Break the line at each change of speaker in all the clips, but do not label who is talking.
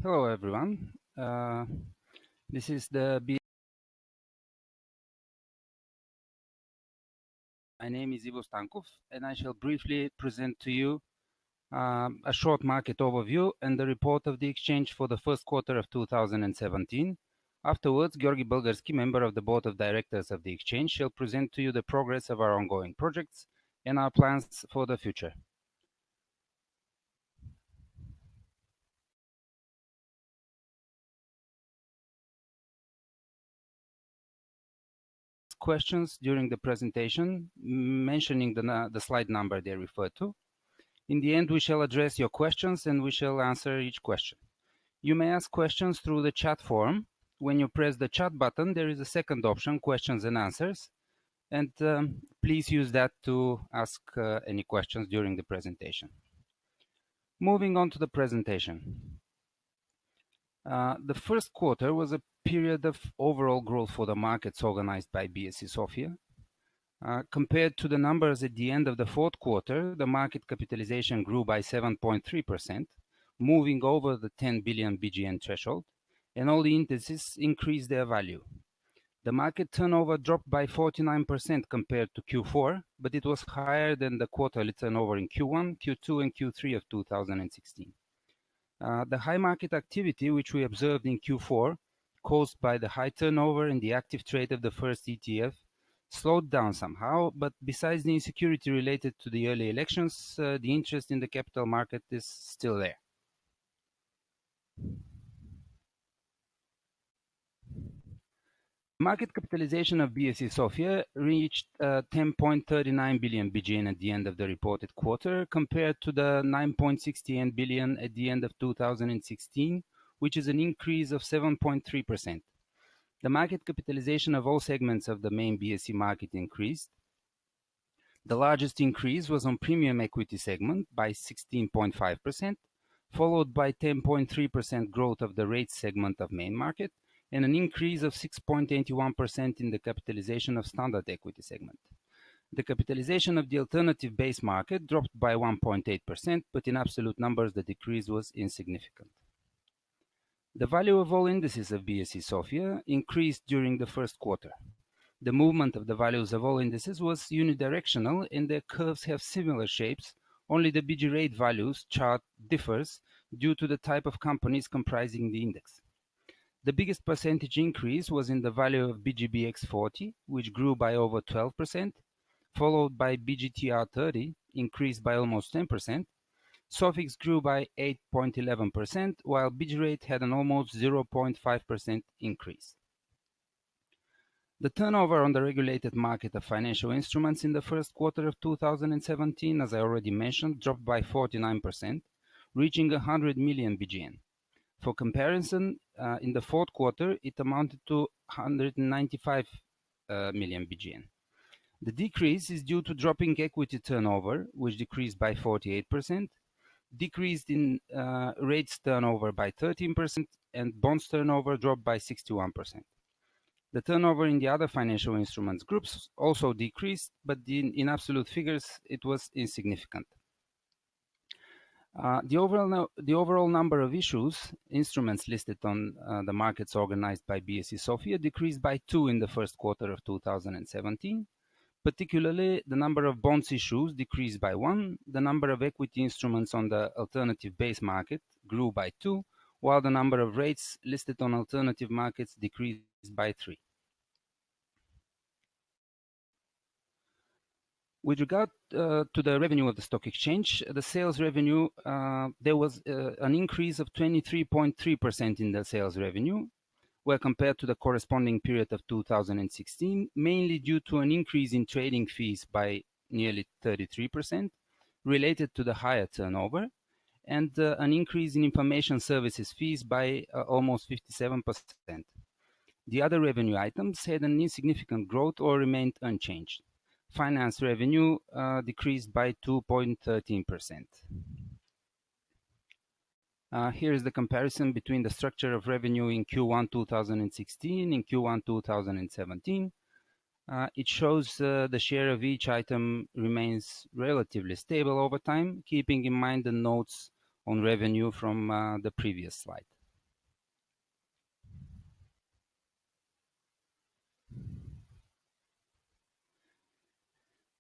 Hello, everyone. This is the My name is Ivo Stankov, and I shall briefly present to you a short market overview and the report of the exchange for the first quarter of 2017. Afterwards, Georgi Bulgarsky, member of the board of directors of the exchange, shall present to you the progress of our ongoing projects and our plans for the future. Questions during the presentation, mentioning the slide number they refer to. In the end, we shall address your questions and we shall answer each question. You may ask questions through the chat forum. When you press the chat button, there is a second option, questions and answers. And please use that to ask any questions during the presentation. Moving on to the presentation. The first quarter was a period of overall growth for the markets organized by BSE-Sofia. Compared to the numbers at the end of the fourth quarter, the market capitalization grew by 7.3%, moving over the 10 billion BGN threshold, and all the indices increased their value. The market turnover dropped by 49% compared to Q4, but it was higher than the quarterly turnover in Q1, Q2, and Q3 of 2016. The high market activity which we observed in Q4, caused by the high turnover and the active trade of the first ETF, slowed down somehow, but besides the insecurity related to the early elections, the interest in the capital market is still there. Market capitalization of BSE-Sofia reached 10.39 billion BGN at the end of the reported quarter, compared to the 9.68 billion at the end of 2016, which is an increase of 7.3%. The market capitalization of all segments of the main BSE market increased. The largest increase was on premium equity segment by 16.5%, followed by 10.3% growth of the rates segment of main market, and an increase of 6.81% in the capitalization of standard equity segment. The capitalization of the alternative base market dropped by 1.8%, but in absolute numbers the decrease was insignificant. The value of all indices of BSE-Sofia increased during the first quarter. The movement of the values of all indices was unidirectional and their curves have similar shapes, only the BG rate values chart differs due to the type of companies comprising the index. The biggest percentage increase was in the value of BGBX40, which grew by over 12%, followed by BGTR30, increased by almost 10%. Sofix grew by 8.11%, while BGRate had an almost 0.5% increase. The turnover on the regulated market of financial instruments in the first quarter of 2017, as I already mentioned, dropped by 49%, reaching 100 million BGN. For comparison, in the fourth quarter, it amounted to 195 million BGN. The decrease is due to dropping equity turnover, which decreased by 48%, decreased in rates turnover by 13%, and bonds turnover dropped by 61%. The turnover in the other financial instruments groups also decreased, but in absolute figures, it was insignificant. The overall number of instruments listed on the markets organized by BSE-Sofia decreased by 2 in the first quarter of 2017. Particularly, the number of bonds issues decreased by 1, the number of equity instruments on the alternative base market grew by 2, while the number of rates listed on alternative markets decreased by 3. With regard to the revenue of the stock exchange, the sales revenue, there was an increase of 23.3% in the sales revenue, where compared to the corresponding period of 2016, mainly due to an increase in trading fees by nearly 33%, related to the higher turnover, and an increase in information services fees by almost 57%. The other revenue items had an insignificant growth or remained unchanged. Finance revenue decreased by 2.13%. Here is the comparison between the structure of revenue in Q1 2016 and Q1 2017. It shows the share of each item remains relatively stable over time, keeping in mind the notes on revenue from the previous slide.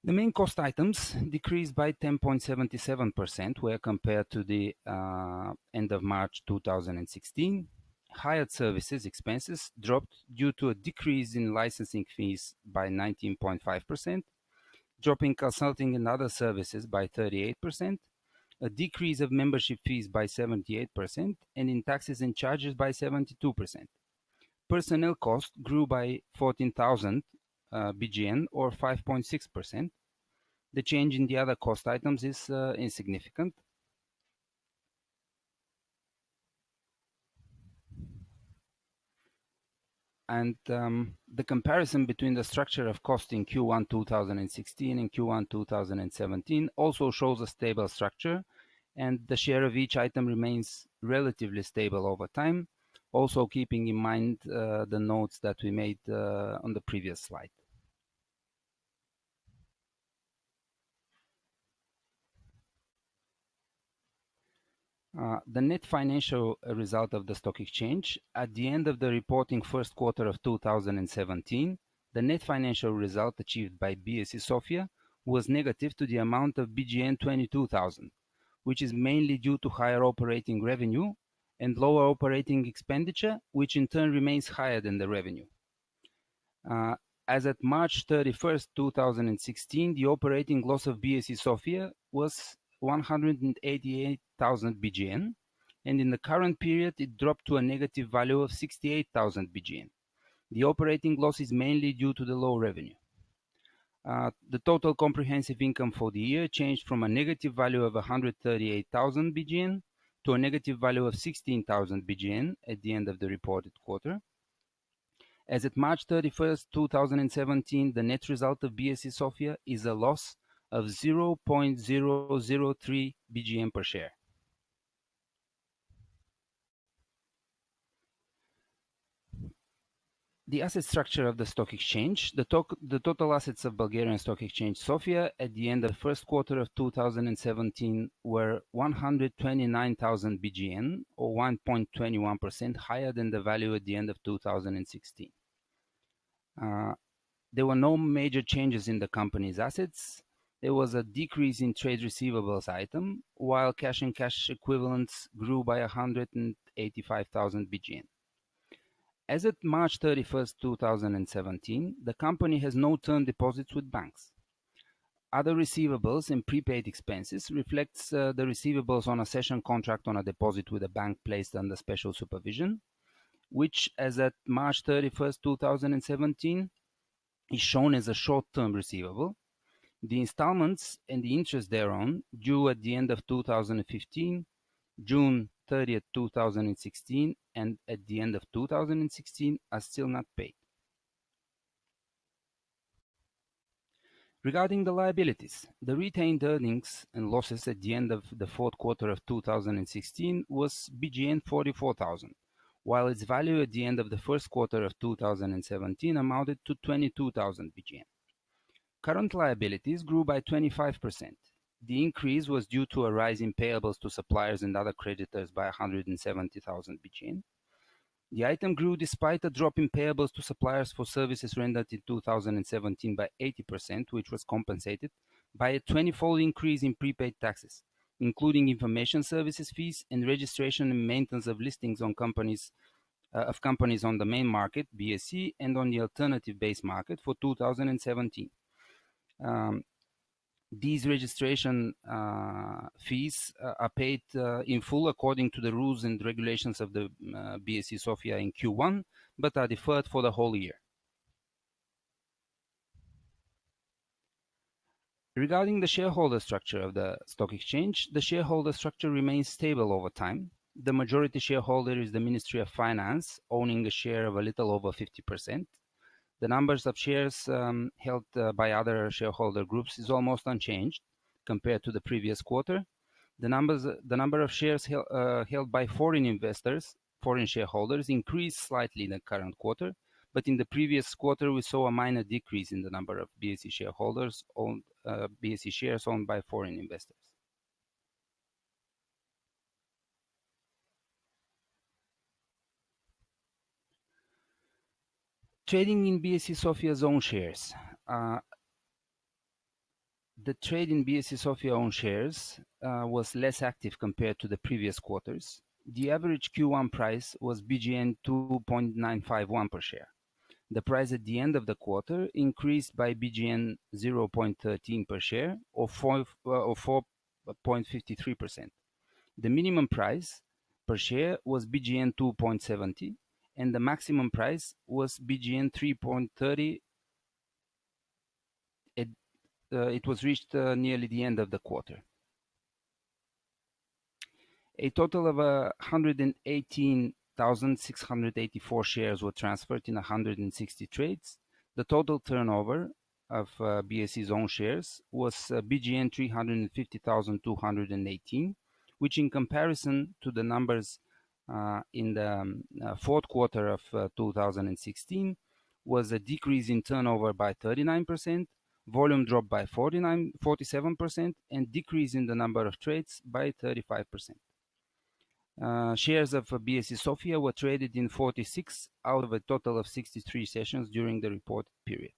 The main cost items decreased by 10.77% where compared to the end of March 2016. Hired services expenses dropped due to a decrease in licensing fees by 19.5%, dropping consulting and other services by 38%, a decrease of membership fees by 78%, and in taxes and charges by 72%. Personnel cost grew by 14,000 BGN or 5.6%. The change in the other cost items is insignificant. And the comparison between the structure of cost in Q1 2016 and Q1 2017 also shows a stable structure, and the share of each item remains relatively stable over time, also keeping in mind the notes that we made on the previous slide. The net financial result of the stock exchange at the end of the reporting first quarter of 2017, the net financial result achieved by BSE-Sofia was negative to the amount of BGN 22,000, which is mainly due to higher operating revenue and lower operating expenditure, which in turn remains higher than the revenue. As at March 31st, 2016, the operating loss of BSE-Sofia was 188,000 BGN, and in the current period it dropped to a negative value of 68,000 BGN. The operating loss is mainly due to the low revenue. The total comprehensive income for the year changed from a negative value of 138,000 BGN to a negative value of 16,000 BGN at the end of the reported quarter. As at March 31st, 2017, the net result of BSE-Sofia is a loss of 0.003 BGN per share. The asset structure of the stock exchange, the total assets of Bulgarian Stock Exchange Sofia at the end of the first quarter of 2017 were 129,000 BGN or 1.21% higher than the value at the end of 2016. There were no major changes in the company's assets. There was a decrease in trade receivables item, while cash and cash equivalents grew by 185,000 BGN. As of March 31st, 2017, the company has no term deposits with banks. Other receivables and prepaid expenses reflects the receivables on a session contract on a deposit with a bank placed under special supervision, which as at March 31st, 2017, is shown as a short-term receivable. The installments and the interest thereon, due at the end of 2015, June 30th, 2016, and at the end of 2016, are still not paid. Regarding the liabilities, the retained earnings and losses at the end of the fourth quarter of 2016 was BGN 44,000, while its value at the end of the first quarter of 2017 amounted to 22,000 BGN. Current liabilities grew by 25%. The increase was due to a rise in payables to suppliers and other creditors by 170,000 BGN. The item grew despite a drop in payables to suppliers for services rendered in 2017 by 80%, which was compensated by a 20-fold increase in prepaid taxes, including information services fees and registration and maintenance of listings on companies on the main market, BSE, and on the alternative base market for 2017. These registration fees are paid in full according to the rules and regulations of the BSE-Sofia in Q1, but are deferred for the whole year. Regarding the shareholder structure of the stock exchange, the shareholder structure remains stable over time. The majority shareholder is the Ministry of Finance, owning a share of a little over 50%. The numbers of shares held by other shareholder groups is almost unchanged compared to the previous quarter. The number of shares held by foreign investors, foreign shareholders, increased slightly in the current quarter, but in the previous quarter we saw a minor decrease in the number of BSE shareholders owned, BSE shares owned by foreign investors. Trading in BSE-Sofia's own shares. The trade in BSE-Sofia own shares was less active compared to the previous quarters. The average Q1 price was BGN 2.951 per share. The price at the end of the quarter increased by BGN 0.13 per share, or 4.53%. The minimum price per share was BGN 2.70, and the maximum price was BGN 3.30. It was reached nearly the end of the quarter. A total of 118,684 shares were transferred in 160 trades. The total turnover of BSE's own shares was BGN 350,218, which in comparison to the numbers in the fourth quarter of 2016 was a decrease in turnover by 39%, volume dropped by 47%, and decrease in the number of trades by 35%. Shares of BSE-Sofia were traded in 46 out of a total of 63 sessions during the reported period.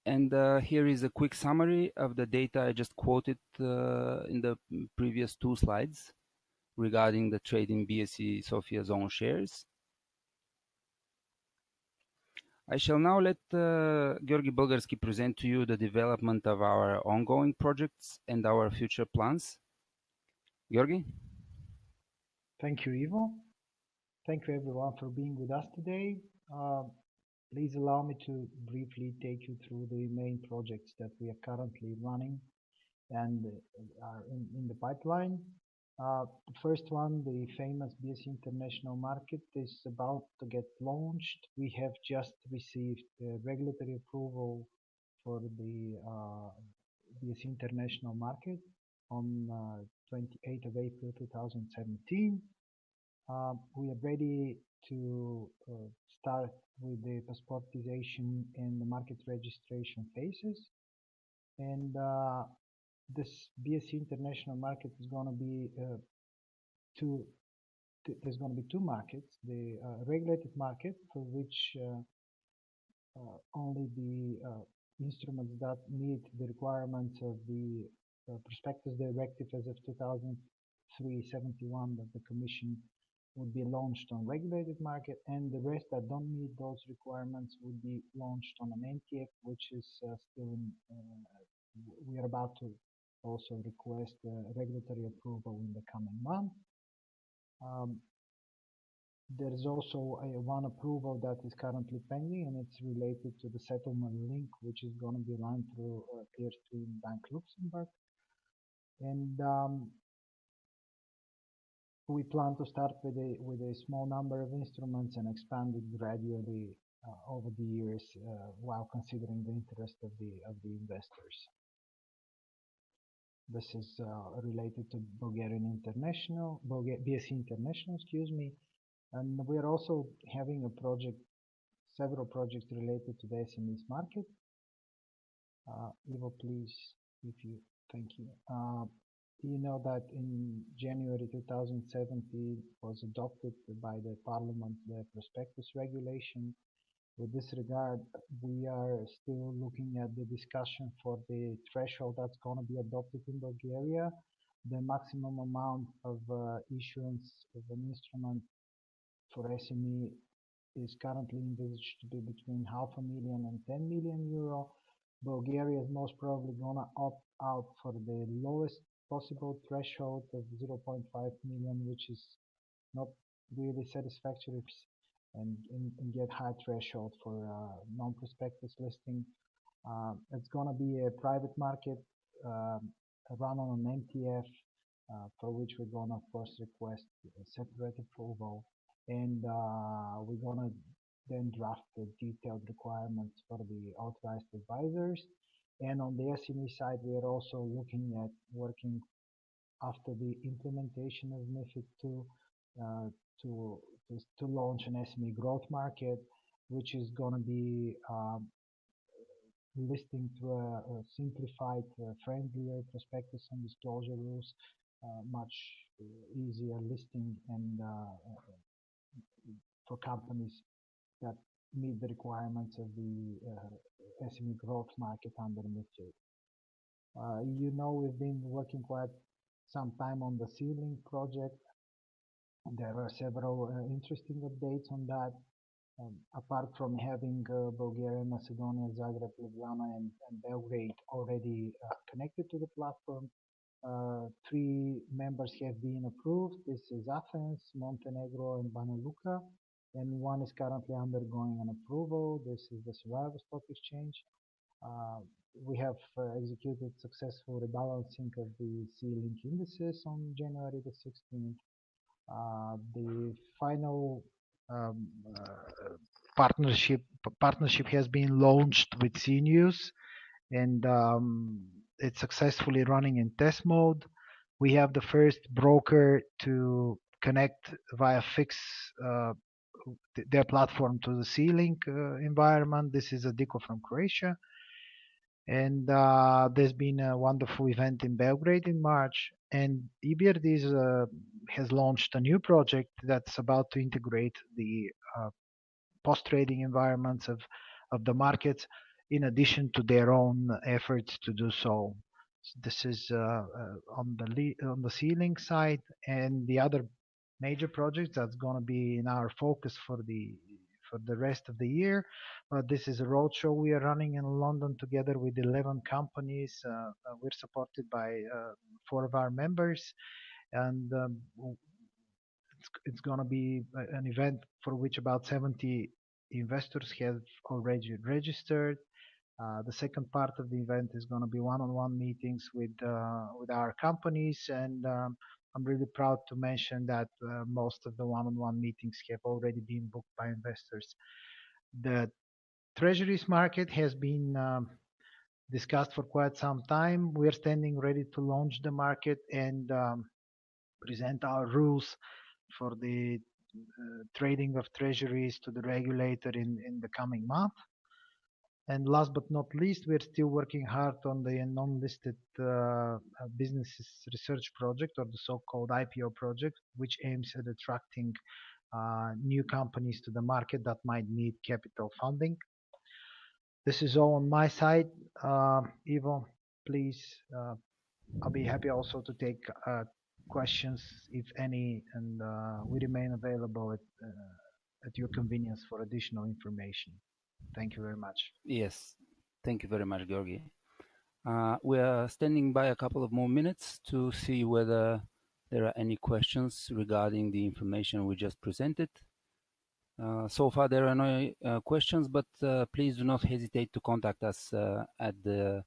And here is a quick summary of the data I just quoted in the previous two slides regarding the trade in BSE-Sofia's own shares. I shall now let Georgi Bulgarski present to you the development of our ongoing projects and our future plans. Georgi?
Thank you, Ivo. Thank you, everyone, for being with us today. Please allow me to briefly take you through the main projects that we are currently running and are in the pipeline. The first one, the famous BSE International Market, is about to get launched. We have just received regulatory approval for the BSE International Market on 28th of April 2017. We are ready to start with the passportization and the market registration phases. And this BSE International Market is going to be there's going to be two markets: the regulated market, for which only the instruments that meet the requirements of the prospectus directive as of 2003/71 that the Commission would be launched on regulated market, and the rest that don't meet those requirements would be launched on an MTF, which is still in. We are about to also request regulatory approval in the coming month. There is also one approval that is currently pending, and it's related to the settlement link, which is going to be run through Clearstream Bank Luxembourg. And we plan to start with a small number of instruments and expand it gradually over the years while considering the interest of the investors. This is related to BSE International, excuse me. And we are also having several projects related to the SMEs market. Ivo, please, thank you. You know that in January 2017 was adopted by the Parliament the prospectus regulation. With this regard, we are still looking at the discussion for the threshold that's going to be adopted in Bulgaria. The maximum amount of issuance of an instrument for SME is currently envisaged to be between €500,000 and €10 million. Bulgaria is most probably going to opt out for the lowest possible threshold of 0.5 million, which is not really satisfactory, and get high threshold for non-prospectus listing. It's going to be a private market run on an MTF, for which we're going to, of course, request a separate approval. And we're going to then draft the detailed requirements for the authorized advisors. And on the SME side, we are also looking at working after the implementation of MiFID II to launch an SME growth market, which is going to be listing through a simplified, friendlier prospectus and disclosure rules, much easier listing and for companies that meet the requirements of the SME growth market under MiFID. We've been working quite some time on the ceiling project. There are several interesting updates on that. Apart from having Bulgaria, Macedonia, Zagreb, Ljubljana, and Belgrade already connected to the platform, 3 members have been approved. This is Athens, Montenegro, and Banja Luka, and one is currently undergoing an approval. This is the Survivor Stock Exchange. We have executed successful rebalancing of the C-Link indices on January the 16th. The final um, uh, partnership has been launched with CNews, and it's successfully running in test mode. We have the first broker to connect via fix their platform to the C-Link environment. This is Adiko from Croatia. And there's been a wonderful event in Belgrade in March. And EBRD has launched a new project that's about to integrate the post-trading environments of the markets in addition to their own efforts to do so. This is on the C-Link side, and the other major project that's going to be in our focus for the rest of the year. This is a roadshow we are running in London together with 11 companies. We're supported by 4 of our members, and it's going to be an event for which about 70 investors have already registered. The second part of the event is going to be one-on-one meetings with our companies, and I'm really proud to mention that most of the one-on-one meetings have already been booked by investors. The treasuries market has been discussed for quite some time. We're standing ready to launch the market and present our rules for the trading of treasuries to the regulator in the coming month. And last but not least, we're still working hard on the non-listed businesses research project, or the so-called IPO project, which aims at attracting new companies to the market that might need capital funding. This is all on my side. Ivo, please, I'll be happy also to take questions, if any, and we remain available at your convenience for additional information. Thank you very much.
Yes, thank you very much, Georgi. We are standing by a couple of more minutes to see whether there are any questions regarding the information we just presented. So far there are no questions, but please do not hesitate to contact us at the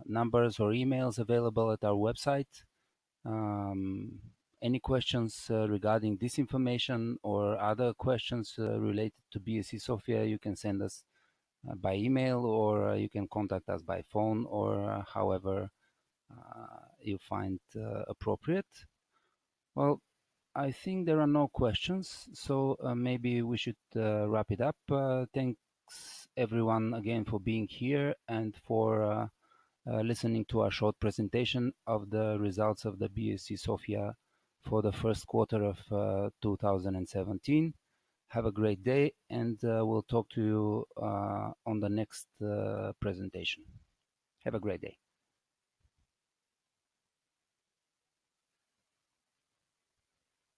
numbers or emails available at our website. Any questions regarding this information or other questions related to BSE-Sofia, you can send us by email, or you can contact us by phone, or however you find appropriate. Well, I think there are no questions, so maybe we should wrap it up. Thanks everyone again for being here and for listening to our short presentation of the results of the BSE-Sofia for the first quarter of 2017. Have a great day, and we'll talk to you on the next presentation. Have a great day.